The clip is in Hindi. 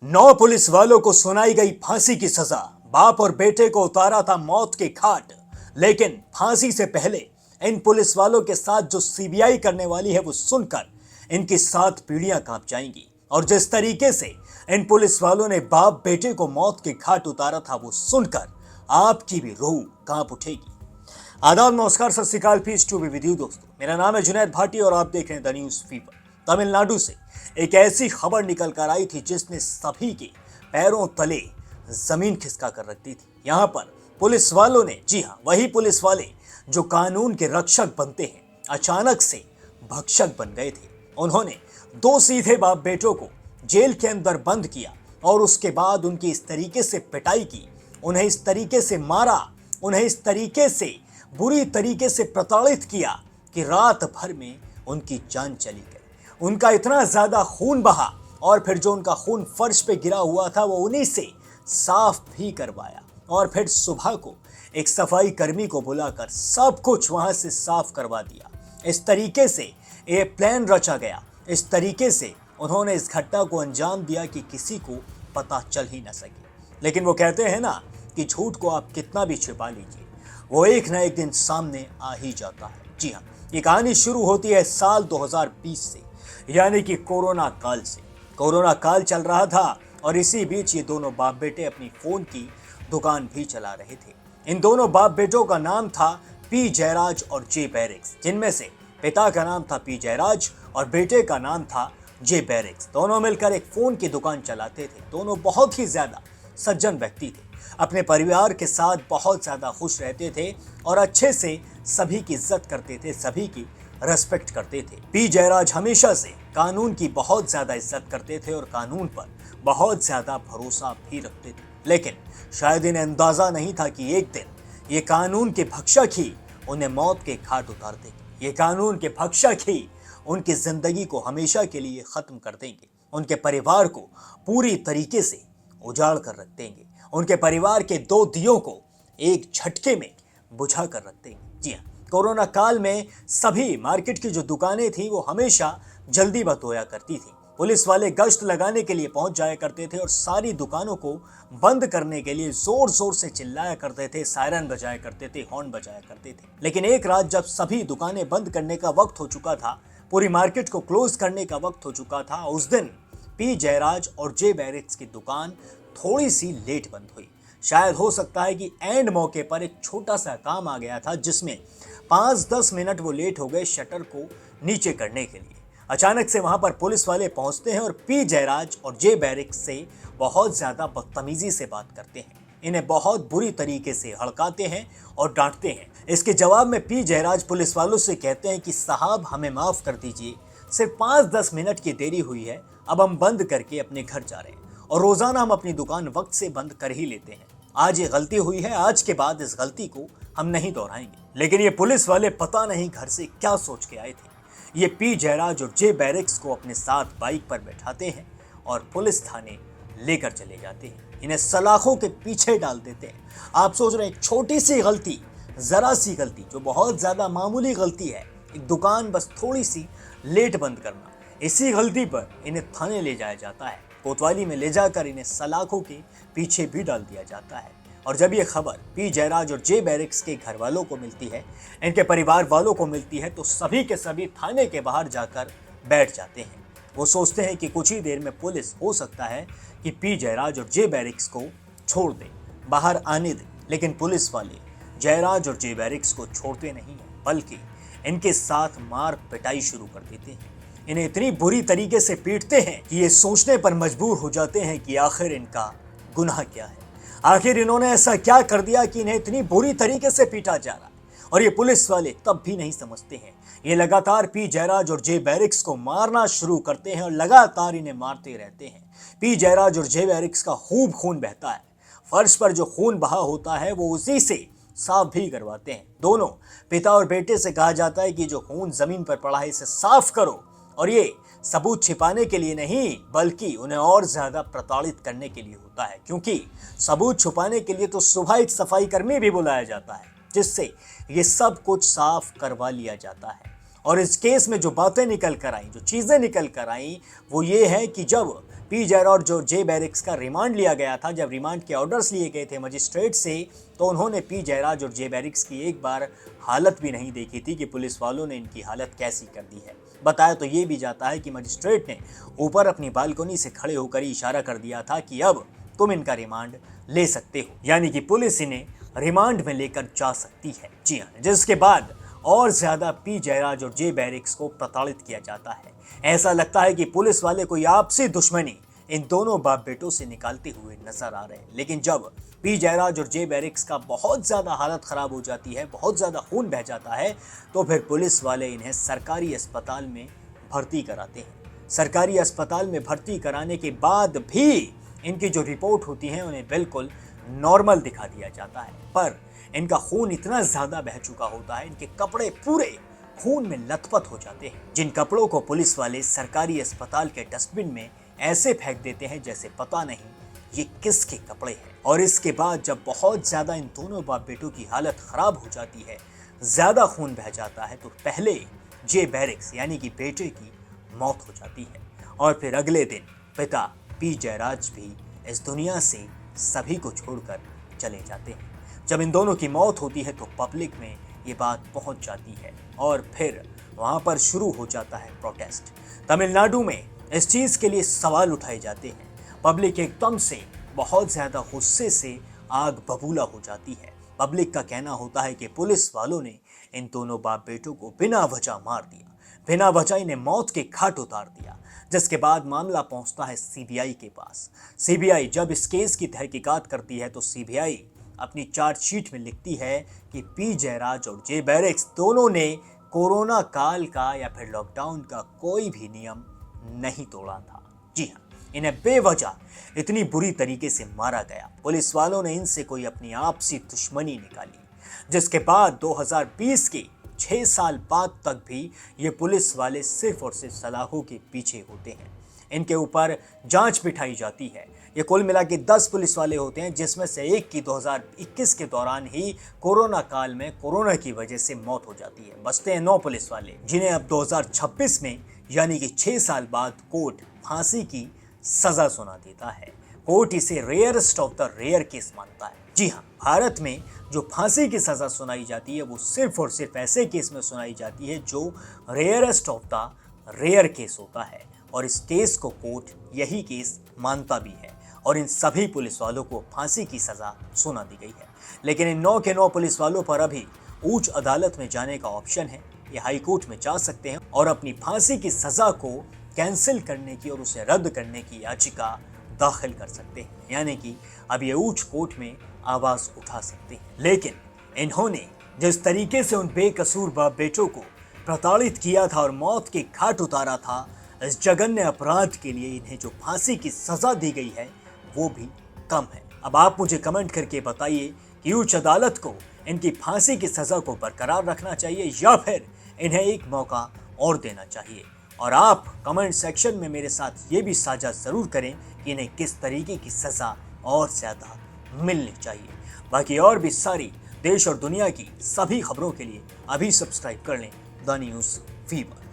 9 पुलिस वालों को सुनाई गई फांसी की सजा। बाप और बेटे को उतारा था मौत के घाट। लेकिन फांसी से पहले इन पुलिस वालों के साथ जो सीबीआई करने वाली है वो सुनकर इनकी 7 पीढ़ियां कांप जाएंगी। और जिस तरीके से इन पुलिस वालों ने बाप बेटे को मौत के घाट उतारा था वो सुनकर आपकी भी रूह कांप उठेगी। आदाब, नमस्कार, सत श्री अकाल, peace to be with you दोस्तों। मेरा नाम है जुनैद भाटी और आप देख रहे हैं द न्यूज फीवर। तमिलनाडु से एक ऐसी खबर निकल कर आई थी जिसने सभी के पैरों तले जमीन खिसका कर रख दी थी। यहाँ पर पुलिस वालों ने, जी हाँ, वही पुलिस वाले जो कानून के रक्षक बनते हैं, अचानक से भक्षक बन गए थे। उन्होंने 2 सीधे बाप बेटों को जेल के अंदर बंद किया और उसके बाद उनकी इस तरीके से पिटाई की, उन्हें इस तरीके से मारा, उन्हें इस तरीके से बुरी तरीके से प्रताड़ित किया कि रात भर में उनकी जान चली गई। उनका इतना ज्यादा खून बहा और फिर जो उनका खून फर्श पे गिरा हुआ था वो उन्हीं से साफ भी करवाया और फिर सुबह को एक सफाई कर्मी को बुलाकर सब कुछ वहां से साफ करवा दिया। इस तरीके से ये प्लान रचा गया। इस तरीके से उन्होंने इस घटना को अंजाम दिया कि किसी को पता चल ही न सके। लेकिन वो कहते हैं ना कि झूठ को आप कितना भी छिपा लीजिए, वो एक ना एक दिन सामने आ ही जाता है। जी हाँ, ये कहानी शुरू होती है साल 2020 से, यानी कि कोरोना काल से। कोरोना काल चल रहा था और इसी बीच ये दोनों बाप बेटे अपनी फोन की दुकान भी चला रहे थे। इन दोनों बाप बेटों का नाम था पी जयराज और जे बैरिक्स, जिनमें से पिता का नाम था पी जयराज और बेटे का नाम था जे बैरिक्स। दोनों मिलकर एक फोन की दुकान चलाते थे। दोनों बहुत ही ज्यादा सज्जन व्यक्ति थे, अपने परिवार के साथ बहुत ज़्यादा खुश रहते थे और अच्छे से सभी की इज्जत करते थे, सभी की रेस्पेक्ट करते थे। पी जयराज हमेशा से कानून की बहुत ज़्यादा इज्जत करते थे और कानून पर बहुत ज़्यादा भरोसा भी रखते थे। लेकिन शायद इन्हें अंदाज़ा नहीं था कि एक दिन ये कानून के भक्षक ही उन्हें मौत के घाट उतार देंगे। ये कानून के भक्षक ही उनकी ज़िंदगी को हमेशा के लिए ख़त्म कर देंगे, उनके परिवार को पूरी तरीके से उजाड़ कर रख देंगे, उनके परिवार के 2 दियों को एक झटके में बुझा कर रख देंगे। जी हाँ, कोरोना काल में सभी मार्केट की जो दुकानें थी वो हमेशा जल्दी बंद होया करती थी। पुलिस वाले गश्त लगाने के लिए पहुंच जाया करते थे और सारी दुकानों को बंद करने के लिए जोर जोर से चिल्लाया करते थे, सायरन बजाया करते थे, हॉर्न बजाया करते थे। लेकिन एक रात जब सभी दुकानें बंद करने का वक्त हो चुका था, पूरी मार्केट को क्लोज करने का वक्त हो चुका था, उस दिन पी जयराज और जे बैरिक्स की दुकान थोड़ी सी लेट बंद हुई। शायद हो सकता है कि एंड मौके पर एक छोटा सा काम आ गया था जिसमें 5-10 मिनट वो लेट हो गए शटर को नीचे करने के लिए। अचानक से वहां पर पुलिस वाले पहुंचते हैं और पी जयराज और जे बैरिक्स से बहुत ज्यादा बदतमीजी से बात करते हैं, इन्हें बहुत बुरी तरीके से हड़काते हैं और डांटते हैं। इसके जवाब में पी जयराज पुलिस वालों से कहते हैं कि साहब हमें माफ कर दीजिए, सिर्फ 5-10 मिनट की देरी हुई है, अब हम बंद करके अपने घर जा रहे हैं और रोजाना हम अपनी दुकान वक्त से बंद कर ही लेते हैं। आज ये गलती हुई है, आज के बाद इस गलती को हम नहीं दोहराएंगे। लेकिन ये पुलिस वाले पता नहीं घर से क्या सोच के आए थे। ये पी जयराज और जे बैरिक्स को अपने साथ बाइक पर बैठाते हैं और पुलिस थाने लेकर चले जाते हैं। इन्हें सलाखों के पीछे डाल देते हैं। आप सोच रहे हैं एक छोटी सी गलती, जरा सी गलती, जो बहुत ज्यादा मामूली गलती है, एक दुकान बस थोड़ी सी लेट बंद करना, इसी गलती पर इन्हें थाने ले जाया जाता है। कोतवाली में ले जाकर इन्हें सलाखों के पीछे भी डाल दिया जाता है। और जब ये खबर पी जयराज और जे बैरिक्स के घर वालों को मिलती है, इनके परिवार वालों को मिलती है, तो सभी के सभी थाने के बाहर जाकर बैठ जाते हैं। वो सोचते हैं कि कुछ ही देर में पुलिस हो सकता है कि पी जयराज और जे बैरिक्स को छोड़ दे, बाहर आने दे। लेकिन पुलिस वाले जयराज और जे बैरिक्स को छोड़ते नहीं हैं, बल्कि इनके साथ मार पिटाई शुरू कर देते हैं। इन्हें इतनी बुरी तरीके से पीटते हैं कि ये सोचने पर मजबूर हो जाते हैं कि आखिर इनका गुनाह क्या है, आखिर इन्होंने ऐसा क्या कर दिया कि इन्हें इतनी बुरी तरीके से पीटा जा रहा है। और ये पुलिस वाले तब भी नहीं समझते हैं। ये लगातार पी जयराज और जे बैरिक्स को मारना शुरू करते हैं और लगातार इन्हें मारते रहते हैं। पी जयराज और जे बैरिक्स का खूब खून बहता है। फर्श पर जो खून बहा होता है वो उसी से साफ भी करवाते हैं। दोनों पिता और बेटे से कहा जाता है कि जो खून जमीन पर पड़ा है इसे साफ करो, और ये सबूत छिपाने के लिए नहीं बल्कि उन्हें और ज्यादा प्रताड़ित करने के लिए होता है, क्योंकि सबूत छुपाने के लिए तो सुबह एक सफाई कर्मी भी बुलाया जाता है जिससे ये सब कुछ साफ करवा लिया जाता है। और इस केस में जो बातें निकल कर आई, जो चीजें निकल कर आई, वो ये है कि जब पी जयराज जो जे बैरिक्स का रिमांड लिया गया था, जब रिमांड के ऑर्डर्स लिए गए थे मजिस्ट्रेट से, तो उन्होंने पी जयराज और जे बैरिक्स की एक बार हालत भी नहीं देखी थी कि पुलिस वालों ने इनकी हालत कैसी कर दी है। बताया तो ये भी जाता है कि मजिस्ट्रेट ने ऊपर अपनी बालकनी से खड़े होकर ही इशारा कर दिया था कि अब तुम इनका रिमांड ले सकते हो, यानी कि पुलिस इन्हें रिमांड में लेकर जा सकती है। जी हाँ, जिसके बाद और ज्यादा पी जयराज और जे बैरिक्स को प्रताड़ित किया जाता है। ऐसा लगता है कि पुलिस वाले कोई आपसी दुश्मनी इन दोनों बाप बेटों से निकालते हुए नजर आ रहे हैं। लेकिन जब पी जयराज और जे बैरिक्स का बहुत ज्यादा हालत खराब हो जाती है, बहुत ज्यादा खून बह जाता है, तो फिर पुलिस वाले इन्हें सरकारी अस्पताल में भर्ती कराते हैं। सरकारी अस्पताल में भर्ती कराने के बाद भी इनकी जो रिपोर्ट होती है उन्हें बिल्कुल नॉर्मल दिखा दिया जाता है, पर इनका खून इतना ज्यादा बह चुका होता है, इनके कपड़े पूरे खून में लथपथ हो जाते हैं, जिन कपड़ों को पुलिस वाले सरकारी अस्पताल के डस्टबिन में ऐसे फेंक देते हैं जैसे पता नहीं ये किसके कपड़े हैं। और इसके बाद जब बहुत ज्यादा इन दोनों बाप बेटों की हालत खराब हो जाती है, ज्यादा खून बह जाता है, तो पहले जे बैरिक्स यानी कि बेटे की मौत हो जाती है और फिर अगले दिन पिता पी जयराज भी इस दुनिया से सभी को छोड़कर चले जाते हैं। जब इन दोनों की मौत होती है तो पब्लिक में ये बात पहुंच जाती है और फिर वहां पर शुरू हो जाता है प्रोटेस्ट। तमिलनाडु में इस चीज के लिए सवाल उठाए जाते हैं। पब्लिक एकदम से बहुत ज्यादा गुस्से से आग बबूला हो जाती है। पब्लिक का कहना होता है कि पुलिस वालों ने इन दोनों बाप बेटों को बिना वजह मार दिया, बिना वजह इन्हें मौत के घाट उतार दिया। जिसके बाद मामला पहुंचता है सीबीआई के पास। सीबीआई जब इस केस की तहकीकात करती है तो सीबीआई अपनी चार्जशीट में लिखती है कि पी जयराज और जे बैरिक्स दोनों ने कोरोना काल का या फिर लॉकडाउन का कोई भी नियम नहीं तोड़ा था। जी हाँ, इन्हें बेवजह इतनी बुरी तरीके से मारा गया। पुलिस वालों ने इनसे कोई अपनी आपसी दुश्मनी निकाली, जिसके बाद 2020 के 6 साल बाद तक भी ये पुलिस वाले सिर्फ और सिर्फ सलाखों के पीछे होते हैं। इनके ऊपर जांच बिठाई जाती है। ये कुल मिला के 10 पुलिस वाले होते हैं, जिसमें से एक की 2021 के दौरान ही कोरोना काल में कोरोना की वजह से मौत हो जाती है। बचते हैं 9 पुलिस वाले, जिन्हें अब 2026 में यानी कि 6 साल बाद कोर्ट फांसी की सजा सुना देता है। कोर्ट इसे rarest of the rare case मानता है। जी हाँ, भारत में जो फांसी की सजा सुनाई जाती है वो सिर्फ और सिर्फ ऐसे केस में सुनाई जाती है जो rarest of the rare case होता है, और इस केस को कोर्ट यही केस मानता भी है और इन सभी पुलिस वालों को फांसी की सजा सुना दी गई है। लेकिन इन 9 के 9 पुलिस वालों पर अभी उच्च अदालत में जाने का ऑप्शन है। ये हाई कोर्ट में जा सकते हैं और अपनी फांसी की सजा को कैंसिल करने की और उसे रद्द करने की याचिका दाखिल कर सकते हैं, यानी कि अब ये उच्च कोर्ट में आवाज उठा सकते हैं। लेकिन इन्होंने जिस तरीके से उन बेकसूर बाप बेटों को प्रताड़ित किया था और मौत के घाट उतारा था, इस जघन्य अपराध के लिए इन्हें जो फांसी की सजा दी गई है वो भी कम है। अब आप मुझे कमेंट करके बताइए कि उच्च अदालत को इनकी फांसी की सजा को बरकरार रखना चाहिए या फिर इन्हें एक मौका और देना चाहिए। और आप कमेंट सेक्शन में मेरे साथ ये भी साझा जरूर करें कि इन्हें किस तरीके की सजा और ज्यादा मिलनी चाहिए। बाकी और भी सारी देश और दुनिया की सभी खबरों के लिए अभी सब्सक्राइब कर लें द न्यूज़ फीवर।